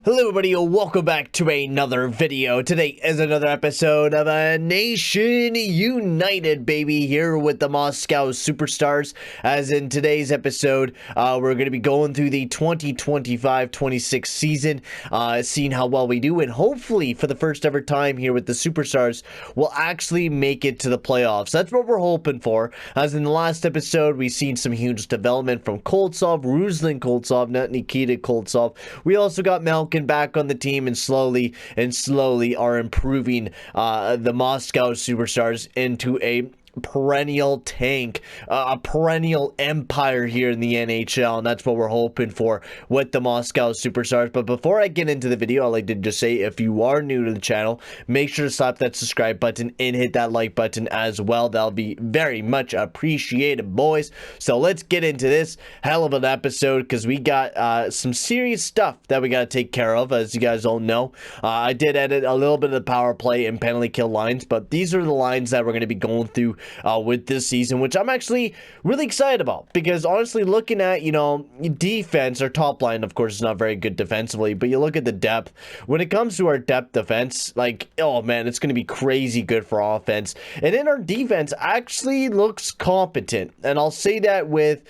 Hello everybody, welcome back to another video. Today is another episode of a Nation United, baby, here with the Moscow Superstars. As in today's episode, we're going to be going through the 2025-26 season, seeing how well we do, and hopefully for the first ever time here with the Superstars, we'll actually make it to the playoffs. That's what we're hoping for. As in the last episode, we've seen some huge development from Koltsov, Ruslan Koltsov, not Nikita Koltsov. We also got Malkin back on the team, and slowly are improving the Moscow Superstars into a perennial tank, a perennial empire here in the NHL, and that's what we're hoping for with the Moscow Superstars. But before I get into the video, I'd like to just say, if you are new to the channel, make sure to slap that subscribe button and hit that like button as well. That'll be very much appreciated, boys. So let's get into this hell of an episode, because we got some serious stuff that we got to take care of. As you guys all know, I did edit a little bit of the power play and penalty kill lines, but these are the lines that we're going to be going through with this season, which I'm actually really excited about, because honestly, looking at, defense, our top line, of course, is not very good defensively, but you look at the depth. When it comes to our depth defense, like, oh man, it's going to be crazy good for offense. And then our defense actually looks competent, and I'll say that with,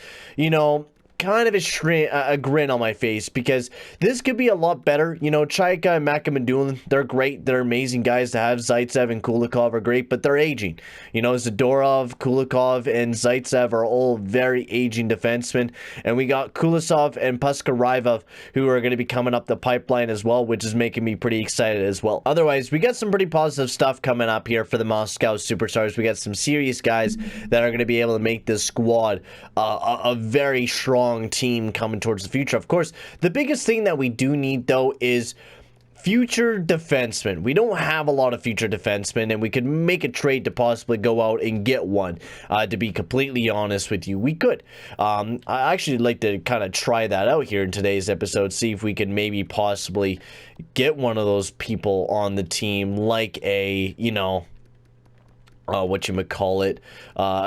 kind of a grin on my face, because this could be a lot better. Chaika and Makamandulin, they're great. They're amazing guys to have. Zaitsev and Kulikov are great, but they're aging. Zadorov, Kulikov, and Zaitsev are all very aging defensemen. And we got Kulisov and Puskaraiva, who are going to be coming up the pipeline as well, which is making me pretty excited as well. Otherwise, we got some pretty positive stuff coming up here for the Moscow Superstars. We got some serious guys that are going to be able to make this squad a very strong team coming towards the future. Of course, the biggest thing that we do need, though, is future defensemen. We don't have a lot of future defensemen, and we could make a trade to possibly go out and get one. To be completely honest with you, we could. I actually like to kind of try that out here in today's episode, see if we can maybe possibly get one of those people on the team, like a, a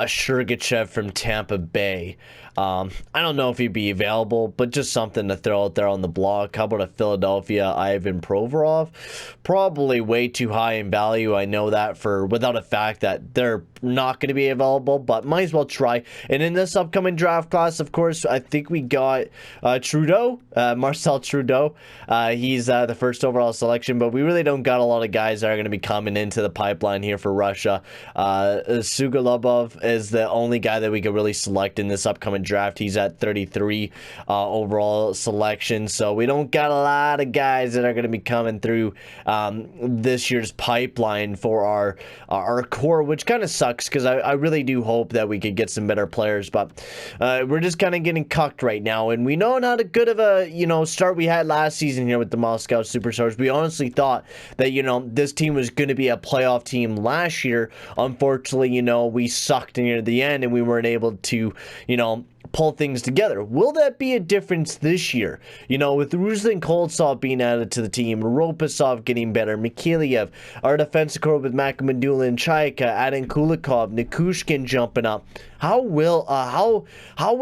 Sergachev from Tampa Bay. I don't know if he'd be available, but just something to throw out there on the block. How about a Philadelphia Ivan Provorov? Probably way too high in value. I know that without a fact that they're not going to be available, but might as well try. And in this upcoming draft class, of course, I think we got Trudeau, Marcel Trudeau. He's the first overall selection, but we really don't got a lot of guys that are going to be coming into the pipeline here for Russia. Sugalobov is the only guy that we could really select in this upcoming draft. He's at 33 overall selection, so we don't got a lot of guys that are going to be coming through this year's pipeline for our core, which kind of sucks, because I really do hope that we could get some better players, but we're just kind of getting cucked right now. And we know not a good of a start we had last season here with the Moscow Superstars. We honestly thought that this team was going to be a playoff team last year. Unfortunately, we sucked near the end, and we weren't able to pull things together. Will that be a difference this year? With Ruslan Koltsov being added to the team, Ropasov getting better, Mikhailiev, our defensive core with Makamandulin, Chaika, adding Kulikov, Nichuskin jumping up. How will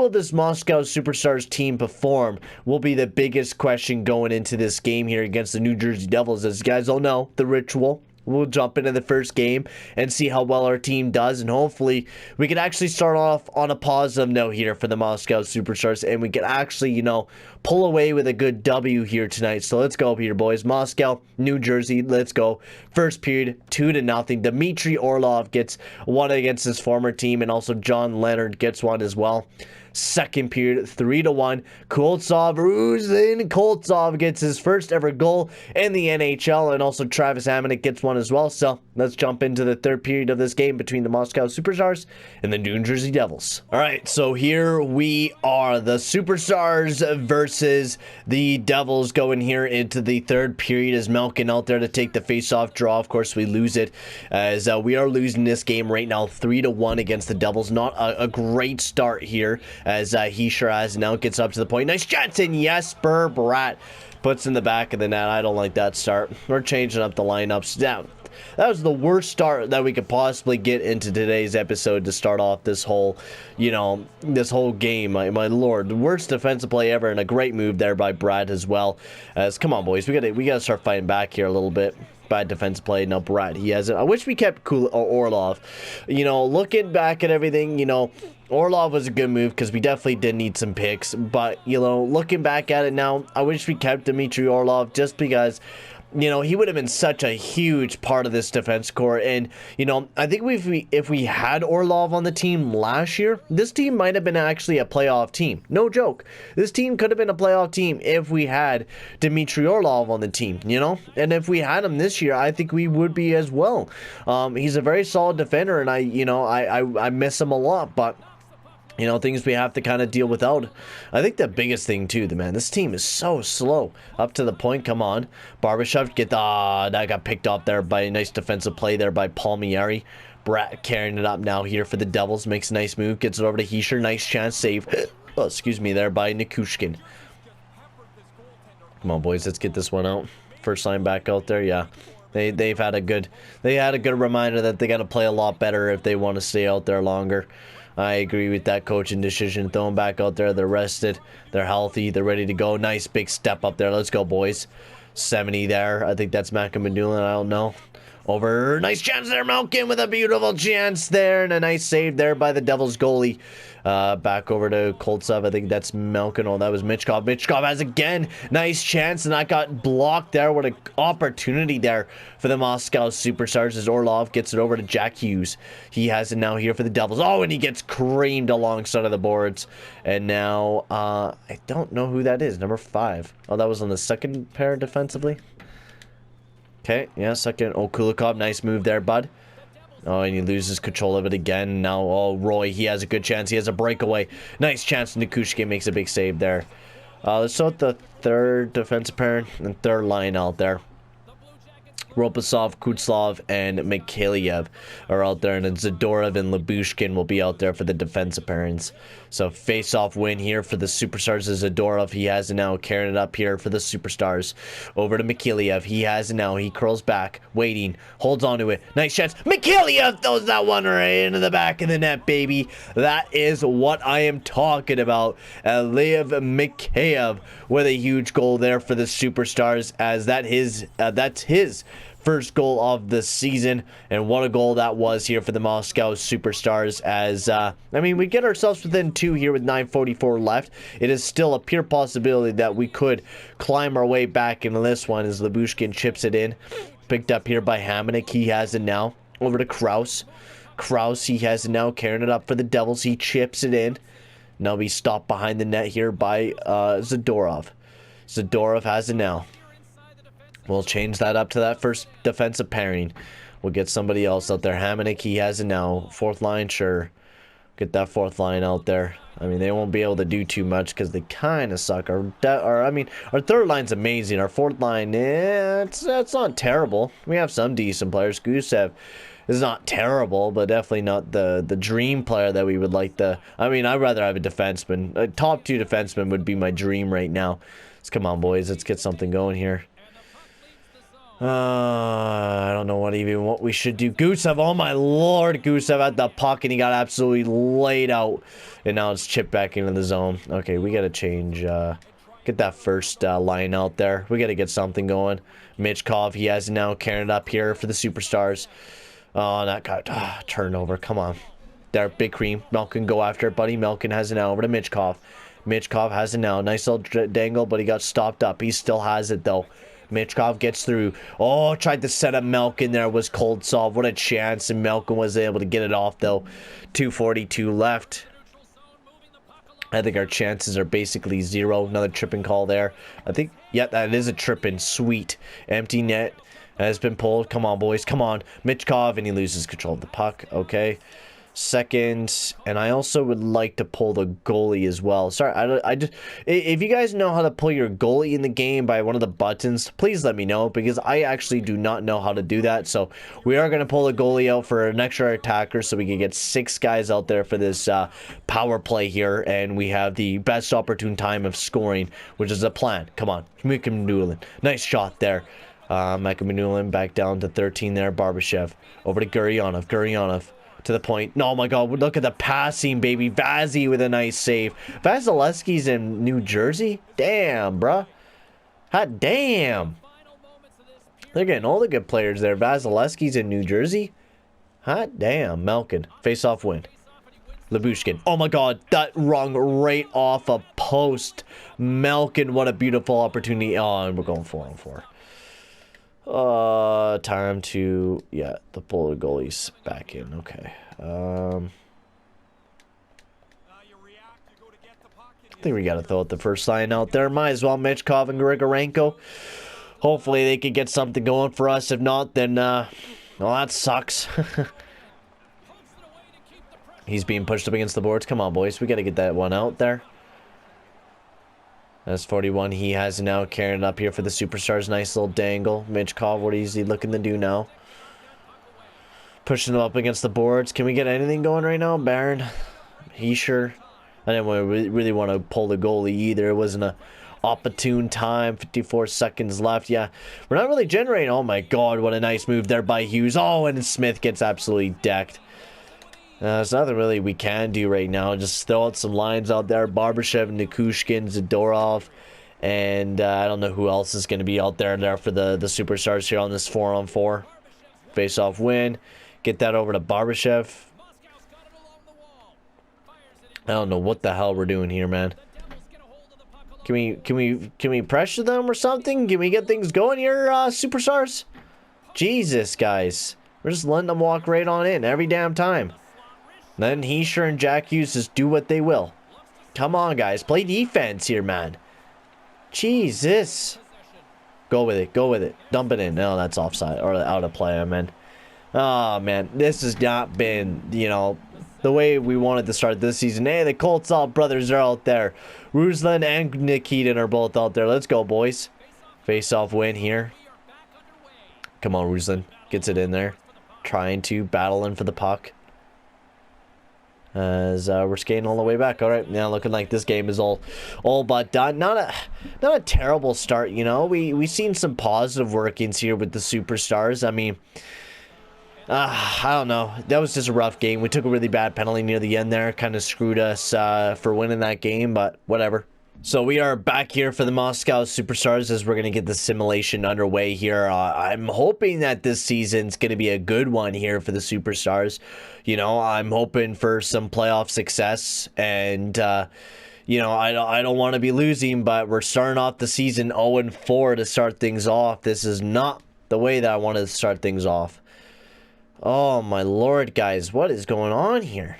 this Moscow Superstars team perform will be the biggest question going into this game here against the New Jersey Devils. As you guys all know, the ritual. We'll jump into the first game and see how well our team does, and hopefully we can actually start off on a positive note here for the Moscow Superstars, and we can actually, pull away with a good W here tonight. So let's go here, boys. Moscow, New Jersey, let's go. First period, 2-0. Dmitry Orlov gets one against his former team, and also John Leonard gets one as well. Second period, 3-1. Ruslan Koltsov gets his first ever goal in the NHL, and also Travis Hamonic gets one as well. So let's jump into the third period of this game between the Moscow Superstars and the New Jersey Devils. All right, so here we are, the Superstars versus the Devils, going here into the third period. As Malkin out there to take the face-off draw. Of course, we lose it, as we are losing this game right now 3-1 against the Devils. Not a great start here, as he sure has. Now gets up to the point. Nice chance, and Jesper Bratt puts in the back of the net. I don't like that start. We're changing up the lineups. Now, That was the worst start that we could possibly get into today's episode to start off this whole, you know, this whole game. My lord, the worst defensive play ever, and a great move there by Brad as well. As come on, boys, we gotta start fighting back here a little bit. Bad defense play. No, Brad, he has it. I wish we kept Orlov. You know, looking back at everything, you know, Orlov was a good move because we definitely did need some picks. But, you know, looking back at it now, I wish we kept Dmitry Orlov just because, you know, he would have been such a huge part of this defense core. And, you know, I think if we had Orlov on the team last year, this team might have been actually a playoff team. No joke. This team could have been a playoff team if we had Dmitry Orlov on the team, you know? And if we had him this year, I think we would be as well. He's a very solid defender, and I miss him a lot, but you know, things we have to kind of deal without. I think the biggest thing too, this team is so slow up to the point. Come on, Barbashev, that got picked up there by a nice defensive play there by Palmieri. Brat carrying it up now here for the Devils, makes a nice move, gets it over to Hischier, nice chance save. Oh, excuse me, there by Nichuskin. Come on, boys, let's get this one out. First line back out there, yeah. They had a good reminder that they got to play a lot better if they want to stay out there longer. I agree with that coaching decision. Throw them back out there. They're rested. They're healthy. They're ready to go. Nice big step up there. Let's go, boys. 70 there. I think that's Malkin. I don't know. Over. Nice chance there. Malkin with a beautiful chance there. And a nice save there by the Devils goalie. Back over to Koltsov. I think that's Malkin. Oh, that was Michkov. Michkov has again. Nice chance. And that got blocked there. What an opportunity there for the Moscow Superstars as Orlov gets it over to Jack Hughes. He has it now here for the Devils. Oh, and he gets creamed alongside of the boards. And now, I don't know who that is. Number 5. Oh, that was on the second pair defensively. Okay, yeah, second. Oh, Kulikov, nice move there, bud. Oh, and he loses control of it again. Now, oh, Roy, he has a good chance. He has a breakaway. Nice chance. Nichuskin makes a big save there. Let's start the third defensive pair and third line out there. Ropasov, Kutslov, and Mikhailiev are out there, and then Zadorov and Lyubushkin will be out there for the defensive pairings. So face-off win here for the Superstars is Zadorov. He has it now, carrying it up here for the Superstars. Over to Mikhailiev. He has it now. He curls back, waiting, holds on to it. Nice chance. Mikhailiev throws that one right into the back of the net, baby. That is what I am talking about. Lev Mikhailiev with a huge goal there for the Superstars, as that's his first goal of the season, and what a goal that was here for the Moscow Superstars. As I mean, we get ourselves within 2 here with 9:44 left. It is still a pure possibility that we could climb our way back into this one as Lyubushkin chips it in, picked up here by Hamonic. He has it now over to Kraus. He has it now, carrying it up for the Devils. He chips it in. Now we stop behind the net here by Zadorov. Zadorov has it now. We'll change that up to that first defensive pairing. We'll get somebody else out there. Hamonic, he has it now. Fourth line, sure. Get that fourth line out there. I mean, they won't be able to do too much because they kind of suck. Our third line's amazing. Our fourth line, it's not terrible. We have some decent players. Gusev is not terrible, but definitely not the dream player that we would like to. I mean, I'd rather have a defenseman. A top 2 defenseman would be my dream right now. Let's come on, boys. Let's get something going here. I don't know what we should do. Gusev, oh my lord, Gusev at the puck, and he got absolutely laid out. And now it's chipped back into the zone. Okay, we gotta change, get that first line out there. We gotta get something going. Michkov, he has now carried it up here for the Superstars. Oh, that got turnover. Come on. There, big cream. Malkin go after it, buddy. Malkin has it now over to Michkov. Michkov has it now. Nice little dangle, but he got stopped up. He still has it, though. Michkov gets through. Oh, tried to set up Malkin there. Was Koltsov. What a chance. And Malkin was able to get it off, though. 2:42 left. I think our chances are basically 0. Another tripping call there. I think, yeah, that is a tripping. Sweet. Empty net has been pulled. Come on, boys. Come on. Michkov, and he loses control of the puck. Okay. Second, and I also would like to pull the goalie as well. Sorry, I just, if you guys know how to pull your goalie in the game by one of the buttons, please let me know, because I actually do not know how to do that. So we are going to pull the goalie out for an extra attacker, so we can get 6 guys out there for this power play here, and we have the best opportune time of scoring, which is a plan. Come on, make him doodling. Nice shot there. Makamanulin back down to 13 there. Barbashev over to Gurionov to the point. No, oh my God, look at the passing, baby. Vazzy with a nice save. Vasilevsky's in New Jersey? Damn, bruh. Hot damn. They're getting all the good players there. Vasilevsky's in New Jersey? Hot damn. Malkin. Face-off win. Nichuskin. Oh my God, that rung right off a post. Malkin, what a beautiful opportunity. Oh, and we're going 4-on-4. Time to, yeah, the pull the goalies back in. Okay. I think we got to throw out the first line out there. Might as well Michkov and Grigorenko. Hopefully they can get something going for us. If not, then, well, that sucks. He's being pushed up against the boards. Come on, boys. We got to get that one out there. That's 41. He has it now, carrying it up here for the Superstars. Nice little dangle. Michkov, what is he looking to do now? Pushing him up against the boards. Can we get anything going right now? Baron? He sure. I didn't really want to pull the goalie either. It wasn't a opportune time. 54 seconds left. Yeah, we're not really generating. Oh my God, what a nice move there by Hughes. Oh, and Smith gets absolutely decked. There's nothing really we can do right now. Just throw out some lines out there. Barbashev, Nichuskin, Zadorov, and I don't know who else is going to be out there for the Superstars here on this 4-on-4. Face-off win. Get that over to Barbashev. I don't know what the hell we're doing here, man. Can we pressure them or something? Can we get things going here, Superstars? Jesus, guys. We're just letting them walk right on in every damn time. Then Heischer and Jack Hughes just do what they will. Come on, guys. Play defense here, man. Jesus. Go with it. Go with it. Dump it in. No, that's offside. Or out of play, I mean. Oh, man. This has not been, you know, the way we wanted to start this season. Hey, the Colts all brothers are out there. Ruslan and Nikita are both out there. Let's go, boys. Face-off win here. Come on, Ruslan. Gets it in there. Trying to battle in for the puck. As we're skating all the way back. All right, now looking like this game is all but done. Not a terrible start, you know. We seen some positive workings here with the Superstars. I mean, I don't know. That was just a rough game. We took a really bad penalty near the end there. Kind of screwed us for winning that game, but whatever. So we are back here for the Moscow Superstars as we're going to get the simulation underway here. I'm hoping that this season's going to be a good one here for the Superstars. You know, I'm hoping for some playoff success, and you know, I don't want to be losing, but we're starting off the season 0-4 to start things off. This is not the way that I wanted to start things off. Oh my Lord, guys, what is going on here?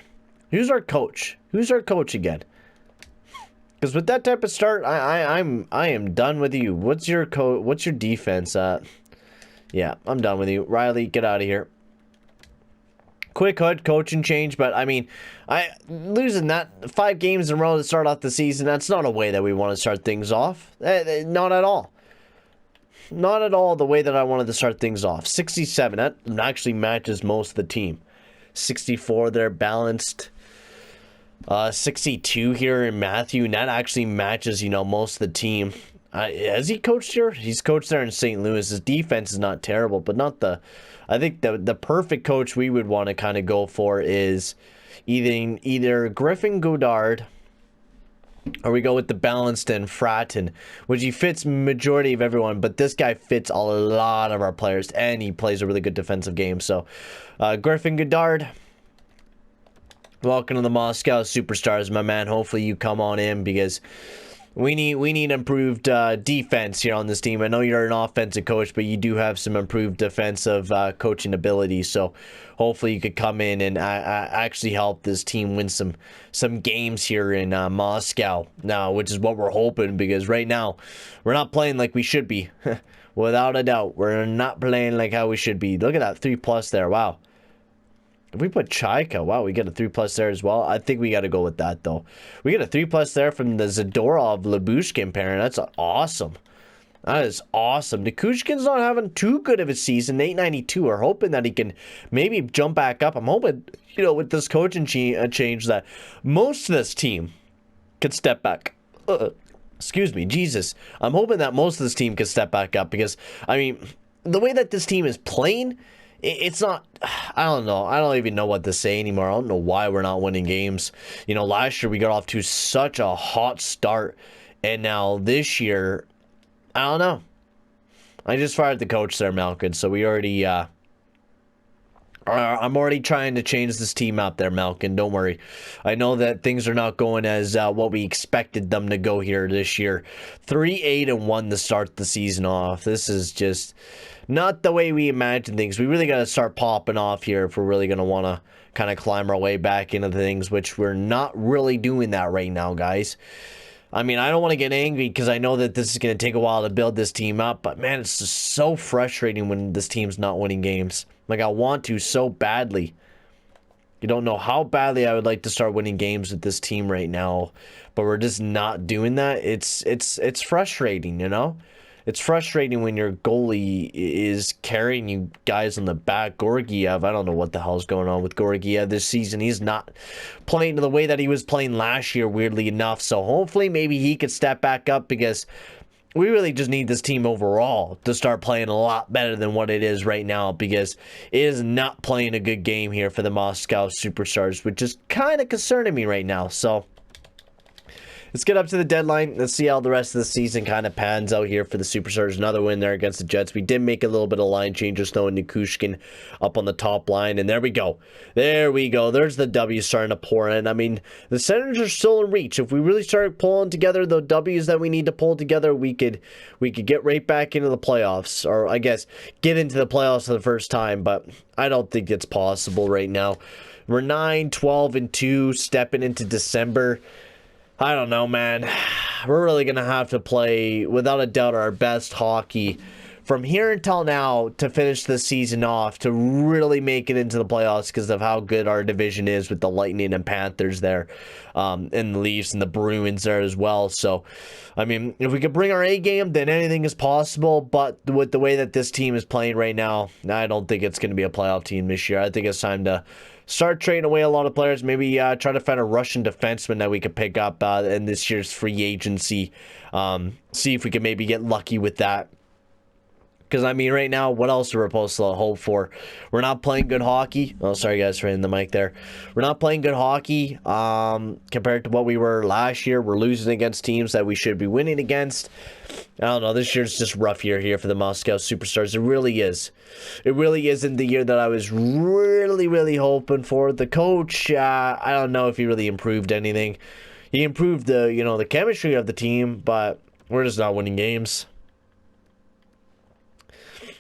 Who's our coach? Who's our coach again? Because with that type of start, I am done with you. What's your defense at? Yeah, I'm done with you. Riley, get out of here. Quick head coaching change, but I mean, losing that 5 games in a row to start off the season, that's not a way that we want to start things off. Not at all. Not at all the way that I wanted to start things off. 67, that actually matches most of the team. 64, they're balanced. 62 here in Matthew, and that actually matches, you know, most of the team. Has he coached here? He's coached there in St. Louis. His defense is not terrible, but not the... I think the perfect coach we would want to kind of go for is either Griffin Godard, or we go with the balanced and Fratton, which he fits majority of everyone, but this guy fits a lot of our players, and he plays a really good defensive game. So, Griffin Godard... Welcome to the Moscow Superstars, my man. Hopefully you come on in because we need improved defense here on this team. I know you're an offensive coach, but you do have some improved defensive coaching abilities. So hopefully you could come in and actually help this team win some games here in Moscow now, which is what we're hoping, because right now we're not playing like we should be. Without a doubt, we're not playing like how we should be. Look at that 3+ there. Wow. If we put Chaika, wow, we get a 3+ there as well. I think we got to go with that, though. We get a 3+ there from the Zadorov Nichuskin pairing. That's awesome. That is awesome. Nichushkin's not having too good of a season. 892. We're hoping that he can maybe jump back up. I'm hoping, you know, with this coaching change that most of this team could step back. Excuse me, Jesus. I'm hoping that most of this team can step back up because, I mean, the way that this team is playing, it's not, I don't know. I don't even know what to say anymore. I don't know why we're not winning games. You know, last year we got off to such a hot start, and now this year, I don't know. I just fired the coach there, Malkin, so we already, I'm already trying to change this team out there, Malkin. Don't worry. I know that things are not going as what we expected them to go here this year. 3-8-1 to start the season off. This is just not the way we imagine things. We really got to start popping off here if we're really going to want to kind of climb our way back into things, which we're not really doing that right now, guys. I mean, I don't want to get angry because I know that this is going to take a while to build this team up, but man, it's just so frustrating when this team's not winning games. Like, I want to so badly. You don't know how badly I would like to start winning games with this team right now, but we're just not doing that. It's frustrating, you know? It's frustrating when your goalie is carrying you guys on the back. Georgiev, I don't know what the hell's going on with Georgiev this season. He's not playing the way that he was playing last year, weirdly enough. So hopefully maybe he could step back up, because we really just need this team overall to start playing a lot better than what it is right now, because it is not playing a good game here for the Moscow Superstars, which is kind of concerning me right now. So let's get up to the deadline. Let's see how the rest of the season kind of pans out here for the Superstars. Another win there against the Jets. We did make a little bit of line changes, though, in Nichuskin up on the top line. And there we go. There we go. There's the W starting to pour in. I mean, the Senators are still in reach. If we really start pulling together the W's that we need to pull together, we could get right back into the playoffs. Or, I guess, get into the playoffs for the first time. But I don't think it's possible right now. We're 9-12-2 stepping into December. I don't know, man. We're really going to have to play, without a doubt, our best hockey from here until now to finish the season off, to really make it into the playoffs, because of how good our division is with the Lightning and Panthers there, and the Leafs and the Bruins there as well. So, I mean, if we could bring our A game, then anything is possible. But with the way that this team is playing right now, I don't think it's going to be a playoff team this year. I think it's time to start trading away a lot of players. Maybe try to find a Russian defenseman that we could pick up in this year's free agency. See if we can maybe get lucky with that. Because, I mean, right now, what else are we supposed to hope for? We're not playing good hockey. Oh, sorry, guys, for hitting the mic there. We're not playing good hockey compared to what we were last year. We're losing against teams that we should be winning against. I don't know. This year's just rough year here for the Moscow Superstars. It really is. It really isn't the year that I was really, really hoping for. The coach, I don't know if he really improved anything. He improved the chemistry of the team, but we're just not winning games.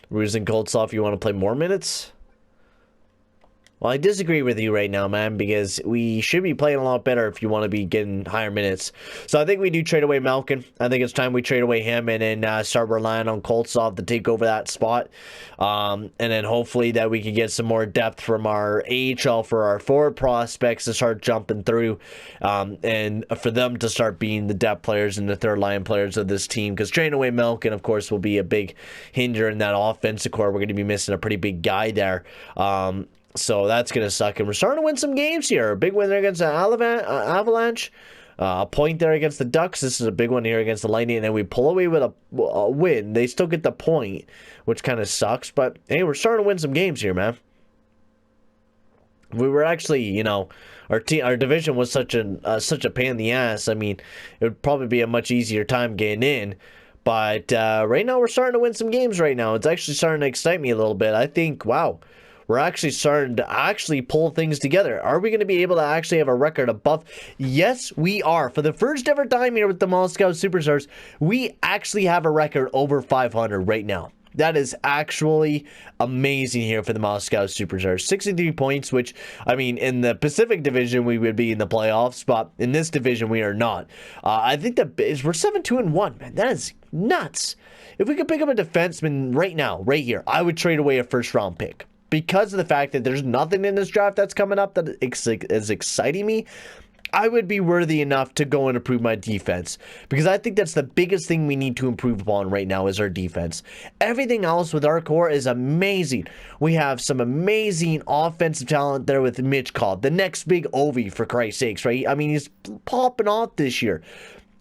Ruse and Koltsov, you want to play more minutes? Well, I disagree with you right now, man, because we should be playing a lot better if you want to be getting higher minutes. So I think we do trade away Malkin. I think it's time we trade away him and then start relying on Koltsov to take over that spot. And then hopefully that we can get some more depth from our AHL for our forward prospects to start jumping through, and for them to start being the depth players and the third line players of this team. Because trading away Malkin, of course, will be a big hinder in that offensive core. We're going to be missing a pretty big guy there. So that's going to suck. And we're starting to win some games here. A big win there against the Avalanche. A point there against the Ducks. This is a big one here against the Lightning. And then we pull away with a win. They still get the point, which kind of sucks. But, hey, we're starting to win some games here, man. We were actually, our division was such a pain in the ass. I mean, it would probably be a much easier time getting in. But right now we're starting to win some games right now. It's actually starting to excite me a little bit. I think, wow, we're actually starting to pull things together. Are we going to be able to actually have a record above? Yes, we are. For the first ever time here with the Moscow Superstars, we actually have a record over 500 right now. That is actually amazing here for the Moscow Superstars. 63 points, which, I mean, in the Pacific Division, we would be in the playoffs, but in this division, we are not. I think we're 7-2-1, man. That is nuts. If we could pick up a defenseman right now, right here, I would trade away a first-round pick. Because of the fact that there's nothing in this draft that's coming up that is exciting me, I would be worthy enough to go and improve my defense. Because I think that's the biggest thing we need to improve upon right now is our defense. Everything else with our core is amazing. We have some amazing offensive talent there with Mitch Cobb. The next big Ovi, for Christ's sakes, right? I mean, he's popping off this year.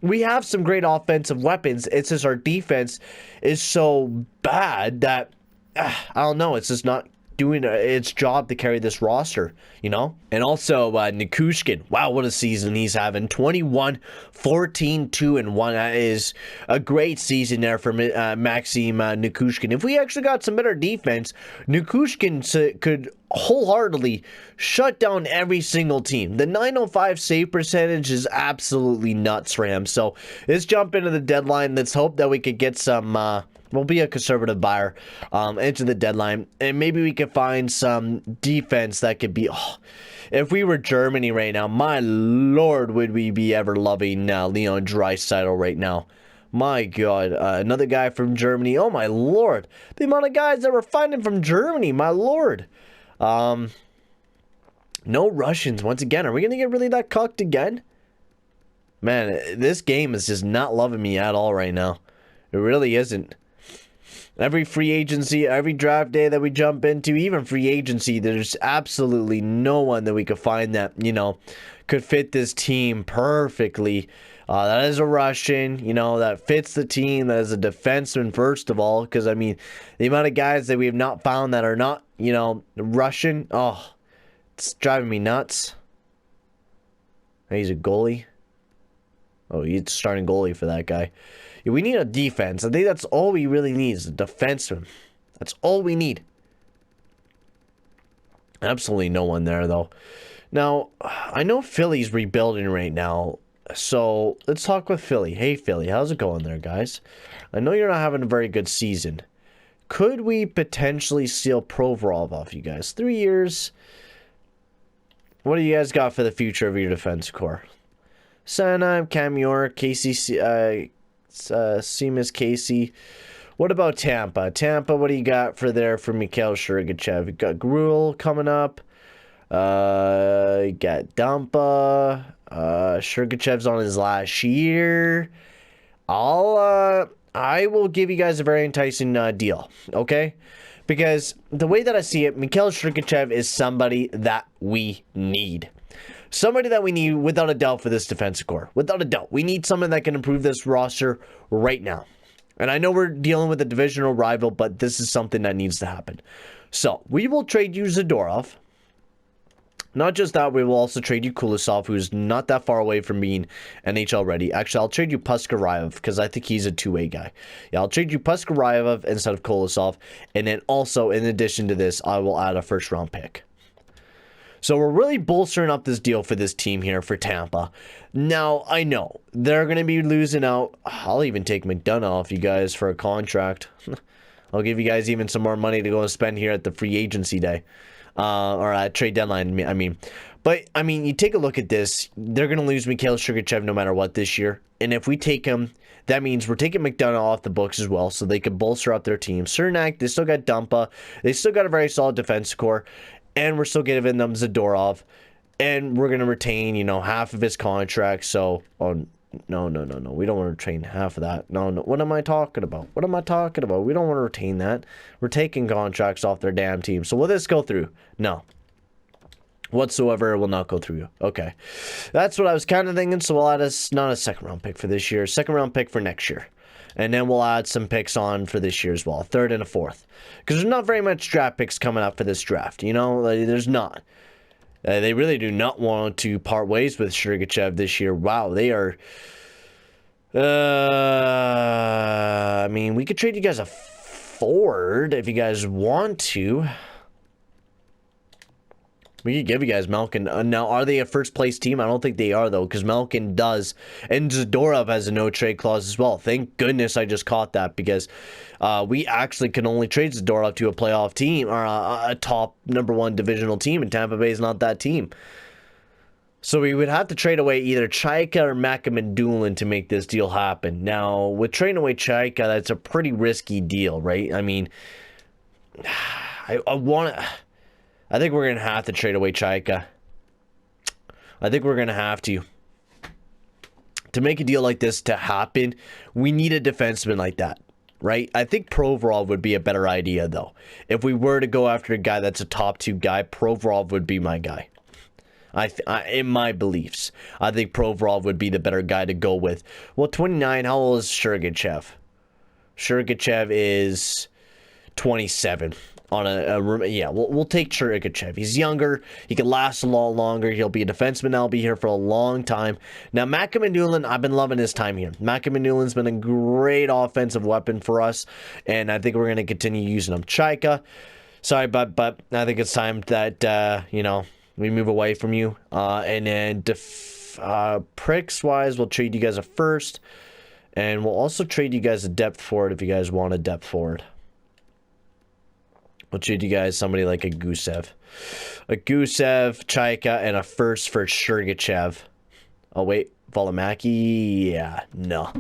We have some great offensive weapons. It's just our defense is so bad that I don't know. It's just not doing its job to carry this roster, you know? And also, Nichuskin. Wow, what a season he's having. 21, 14, 2, and 1. That is a great season there for Maxim Nichuskin. If we actually got some better defense, Nichuskin could wholeheartedly shut down every single team. The 905 save percentage is absolutely nuts for him. So let's jump into the deadline. Let's hope that we could get some... we'll be a conservative buyer into the deadline, and maybe we could find some defense that could be... Oh, if we were Germany right now, my lord, would we be ever loving Leon Draisaitl right now. My god, another guy from Germany. Oh my lord, the amount of guys that we're finding from Germany, my lord. No Russians once again. Are we gonna get really that cucked again? Man, this game is just not loving me at all right now. It really isn't. Every free agency, every draft day that we jump into, even free agency, there's absolutely no one that we could find that, you know, could fit this team perfectly. That is a Russian, you know, that fits the team, that is a defenseman, first of all, because, I mean, the amount of guys that we have not found that are not, you know, Russian, oh, it's driving me nuts. He's a goalie. Oh, he's starting goalie for that guy. Yeah, we need a defense. I think that's all we really need is a defenseman. That's all we need. Absolutely no one there, though. Now, I know Philly's rebuilding right now, so let's talk with Philly. Hey, Philly, how's it going there, guys? I know you're not having a very good season. Could we potentially steal Provorov off you guys? 3 years. What do you guys got for the future of your defense core? Sanheim, Cam York, KCC, Seamus Casey. What about Tampa? Tampa, what do you got for there for Mikhail Sergachev? You got Gruel coming up. You got Dumpa. Sergachev's on his last year. I will give you guys a very enticing deal, okay? Because the way that I see it, Mikhail Sergachev is somebody that we need. Somebody that we need without a doubt for this defensive core. Without a doubt. We need someone that can improve this roster right now. And I know we're dealing with a divisional rival, but this is something that needs to happen. So, we will trade you Zadorov. Not just that, we will also trade you Kulisov, who's not that far away from being NHL ready. Actually, I'll trade you Puskarayev, because I think he's a two-way guy. Yeah, I'll trade you Puskarayev instead of Kulisov. And then also, in addition to this, I will add a first-round pick. So we're really bolstering up this deal for this team here for Tampa. Now, I know they're going to be losing out. I'll even take McDonough off you guys for a contract. I'll give you guys even some more money to go and spend here at the free agency day. Or at trade deadline, I mean. But, I mean, you take a look at this. They're going to lose Mikhail Sergachev no matter what this year. And if we take him, that means we're taking McDonough off the books as well, so they can bolster up their team. Cernak, they still got Dumpa. They still got a very solid defense core. And we're still giving them Zadorov. And we're going to retain, you know, half of his contract. So, oh, no. We don't want to retain half of that. No. What am I talking about? We don't want to retain that. We're taking contracts off their damn team. So will this go through? No. Whatsoever, it will not go through. Okay. That's what I was kind of thinking. So we'll add not a second round pick for this year. Second round pick for next year. And then we'll add some picks on for this year as well. A third and a fourth. Because there's not very much draft picks coming up for this draft. You know, there's not. They really do not want to part ways with Sergachev this year. Wow, they are... I mean, we could trade you guys a forward if you guys want to. We could give you guys Malkin. Now, are they a first-place team? I don't think they are, though, because Malkin does. And Zadorov has a no-trade clause as well. Thank goodness I just caught that, because we actually can only trade Zadorov to a playoff team, or a top #1 divisional team, and Tampa Bay is not that team. So we would have to trade away either Chaika or Macamandulin to make this deal happen. Now, with trading away Chaika, that's a pretty risky deal, right? I mean, I think we're going to have to trade away Chaika. I think we're going to have to. To make a deal like this to happen, we need a defenseman like that, right? I think Provorov would be a better idea, though. If we were to go after a guy that's a top 2 guy, Provorov would be my guy. In my beliefs, I think Provorov would be the better guy to go with. Well, 29, how old is Sergachev? Sergachev is 27 on yeah, we'll take Sergachev. He's younger. He can last a lot longer. He'll be a defenseman that'll be here for a long time. Now, Mannullin, I've been loving his time here. Mannulin's been a great offensive weapon for us, and I think we're going to continue using him. Chaika, sorry, but I think it's time that, you know, we move away from you. And then pricks-wise, we'll trade you guys a first, and we'll also trade you guys a depth forward if you guys want a depth forward. We'll trade you guys somebody like a Gusev. A Gusev, Chaika, and a first for Sergachev. Oh, wait. Valimaki? Yeah, no.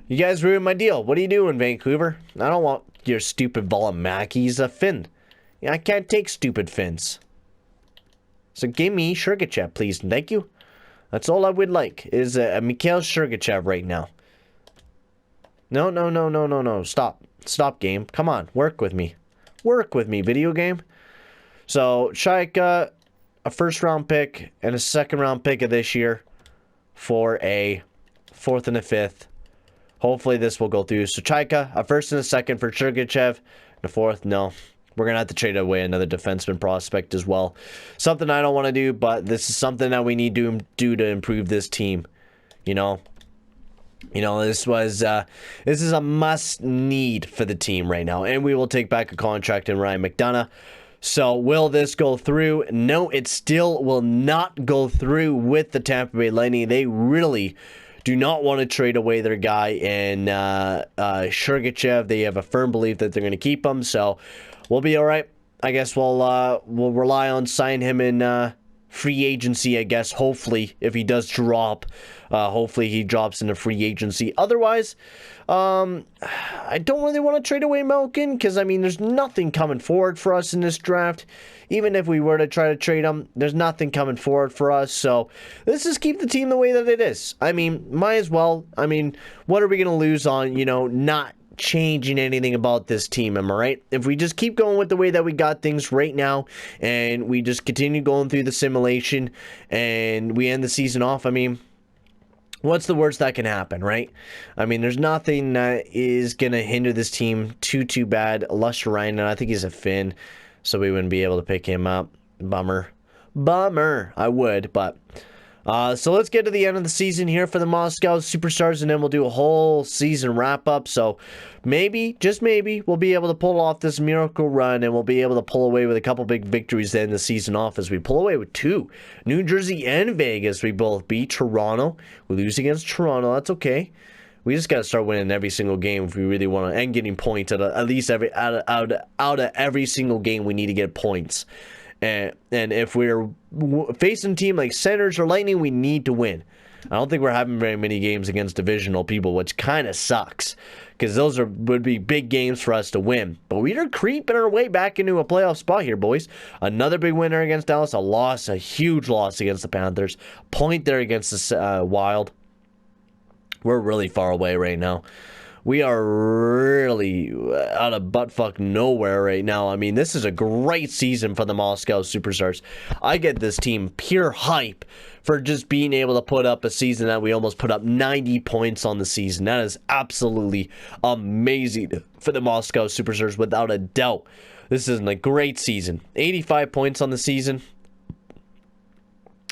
You guys ruined my deal. What are you doing, Vancouver? I don't want your stupid Valimaki. He's a Finn. Yeah, I can't take stupid Finns. So give me Sergachev, please. Thank you. That's all I would like, is a Mikhail Sergachev right now. No. Stop. Stop, game. Come on. Work with me. Work with me, video game. So, Chaika, a first-round pick and a second-round pick of this year for a fourth and a fifth. Hopefully this will go through. So, Chaika, a first and a second for Sergachev. And a fourth, no. We're going to have to trade away another defenseman prospect as well. Something I don't want to do, but this is something that we need to do to improve this team. You know, this is a must need for the team right now, and we will take back a contract in Ryan McDonough. So will this go through? No, it still will not go through with the Tampa Bay Lightning. They really do not want to trade away their guy in Sergachev. They have a firm belief that they're going to keep him, so we'll be all right. I guess we'll rely on signing him in free agency, I guess. Hopefully, if he does drop, hopefully he drops into free agency. Otherwise, I don't really want to trade away Malkin, because, I mean, there's nothing coming forward for us in this draft. Even if we were to try to trade him, there's nothing coming forward for us. So let's just keep the team the way that it is. I mean, might as well. I mean, what are we going to lose on, you know, not changing anything about this team, am I right? If we just keep going with the way that we got things right now, and we just continue going through the simulation, and we end the season off, I mean, what's the worst that can happen, right? I mean, there's nothing that is going to hinder this team too bad. Lusher Ryan, I think he's a Finn, so we wouldn't be able to pick him up. Bummer. I would, but so let's get to the end of the season here for the Moscow Superstars, and then we'll do a whole season wrap-up. So maybe, just maybe, we'll be able to pull off this miracle run, and we'll be able to pull away with a couple big victories to end the season off, as we pull away with 2. New Jersey and Vegas, we both beat Toronto. We lose against Toronto. That's okay. We just got to start winning every single game if we really want to, and getting points at least out of every single game. We need to get points. And if we're facing a team like Senators or Lightning, we need to win. I don't think we're having very many games against divisional people, which kind of sucks, because those would be big games for us to win. But we are creeping our way back into a playoff spot here, boys. Another big winner against Dallas, a huge loss against the Panthers, point there against the Wild. We're really far away right now. We are really out of buttfuck nowhere right now. I mean, this is a great season for the Moscow Superstars. I get this team pure hype for just being able to put up a season that we almost put up 90 points on the season. That is absolutely amazing for the Moscow Superstars, without a doubt. This is a great season. 85 points on the season.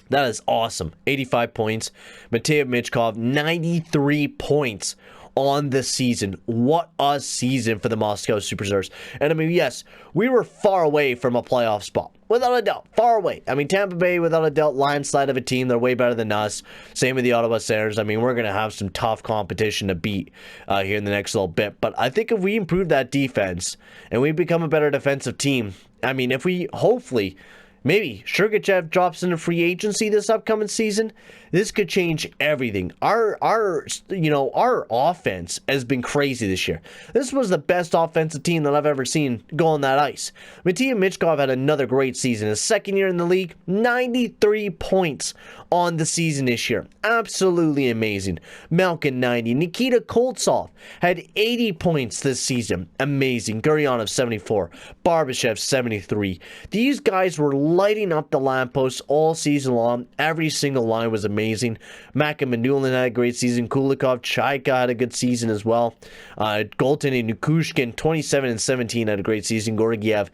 That is awesome. 85 points. Matei Michkov, 93 points on the season. What a season for the Moscow Superstars. And I mean, yes, we were far away from a playoff spot, without a doubt, far away. I mean, Tampa Bay, without a doubt, landslide of a team. They're way better than us. Same with the Ottawa Senators. I mean, we're going to have some tough competition to beat here in the next little bit. But I think if we improve that defense and we become a better defensive team, I mean, if we hopefully, maybe Sergachev drops into free agency this upcoming season, this could change everything. Our offense has been crazy this year. This was the best offensive team that I've ever seen go on that ice. Matei Michkov had another great season. His second year in the league, 93 points on the season this year. Absolutely amazing. Malkin, 90. Nikita Koltsov had 80 points this season. Amazing. Gurionov, 74. Barbashev, 73. These guys were lighting up the lampposts all season long. Every single line was amazing. Maka Manulin had a great season. Kulikov, Chaika had a good season as well. Goaltending, Nichuskin, 27 and 17 had a great season. Georgiev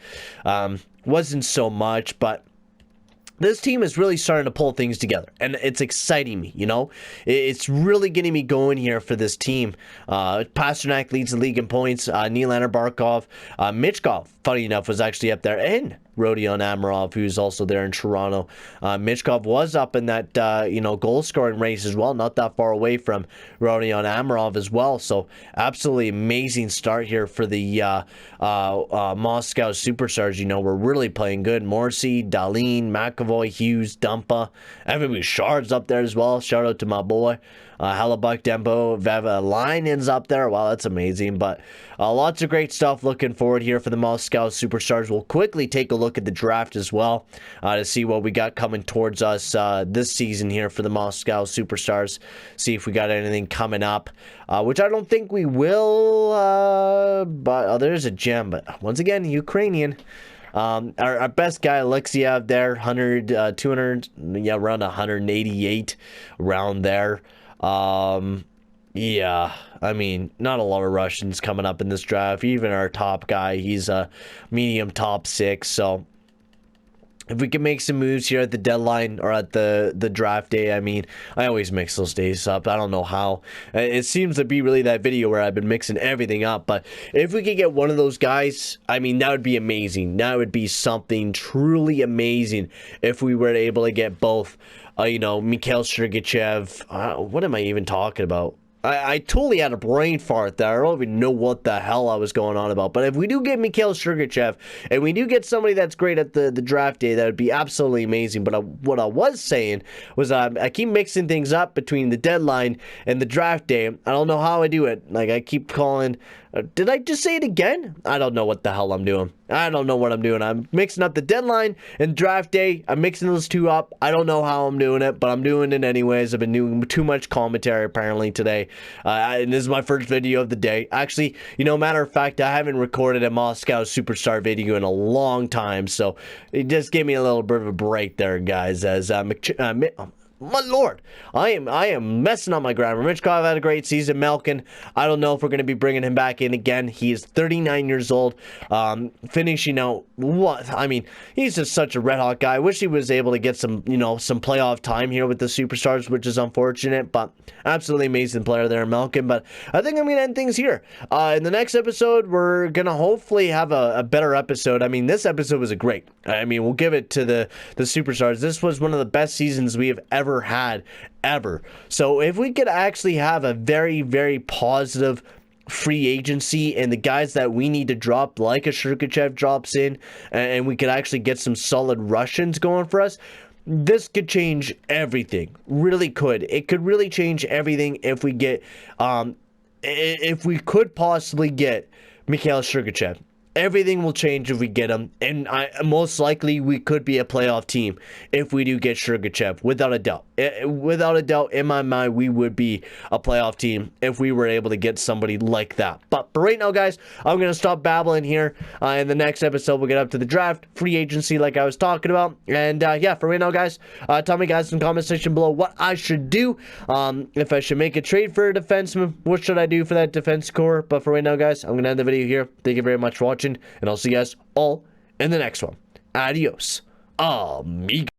wasn't so much, but this team is really starting to pull things together, and it's exciting me, you know? It's really getting me going here for this team. Pasternak leads the league in points. Nylander, Barkov, Michkov, funny enough, was actually up there, and Rodion Amirov, who's also there in Toronto. Michkov was up in that, goal-scoring race as well, not that far away from Rodion Amirov as well. So, absolutely amazing start here for the Moscow Superstars. You know, we're really playing good. Morrissey, Dahlin, McAvoy, Hughes, Dumpa. Evan Bouchard's up there as well. Shout out to my boy. Hellebuck, Dembo, Vavalainen's up there. Wow, that's amazing. But lots of great stuff looking forward here for the Moscow Superstars. We'll quickly take a look at the draft as well to see what we got coming towards us this season here for the Moscow Superstars. See if we got anything coming up, which I don't think we will. But there's a gem. But once again, Ukrainian. Our best guy, Alexeyev, there, 100, 200, yeah, around 188, around there. Yeah, I mean, not a lot of Russians coming up in this draft. Even our top guy, he's a medium top 6. So if we can make some moves here at the deadline or at the draft day, I mean, I always mix those days up. I don't know how. It seems to be really that video where I've been mixing everything up. But if we could get one of those guys, I mean, that would be amazing. That would be something truly amazing if we were able to get both. Mikhail Sergachev. What am I even talking about? I totally had a brain fart there. I don't even know what the hell I was going on about. But if we do get Mikhail Sergachev, and we do get somebody that's great at the draft day, that would be absolutely amazing. But what I was saying was I keep mixing things up between the deadline and the draft day. I don't know how I do it. Like, I keep calling... Did I just say it again? I don't know what the hell I'm doing. I don't know what I'm doing. I'm mixing up the deadline and draft day. I'm mixing those two up. I don't know how I'm doing it, but I'm doing it anyways. I've been doing too much commentary apparently today. And this is my first video of the day. Actually, matter of fact, I haven't recorded a Moscow Superstar video in a long time. So it just gave me a little bit of a break there, guys. As my lord, I am messing up my grammar. Michkov had a great season. Malkin, I don't know if we're going to be bringing him back in again. He is 39 years old, finishing out what? I mean, he's just such a red hot guy. I wish he was able to get some playoff time here with the Superstars, which is unfortunate, but absolutely amazing player there, Malkin. But I think I'm going to end things here. In the next episode, we're going to hopefully have a better episode. I mean, this episode was great. I mean, we'll give it to the Superstars. This was one of the best seasons we have ever had, ever. So if we could actually have a very, very positive free agency and the guys that we need to drop, like a Sergachev drops in, and we could actually get some solid Russians going for us, this could change everything. Really could. It could really change everything if we get, if we could possibly get Mikhail Sergachev. Everything will change if we get him, and most likely we could be a playoff team if we do get Sergachev, without a doubt. Without a doubt, in my mind, we would be a playoff team if we were able to get somebody like that. But for right now, guys, I'm going to stop babbling here. In the next episode, we'll get up to the draft, free agency like I was talking about. And yeah, for right now, guys, tell me, guys, in the comment section below what I should do. If I should make a trade for a defenseman, what should I do for that defense core? But for right now, guys, I'm going to end the video here. Thank you very much for watching, and I'll see you guys all in the next one. Adios, amigo.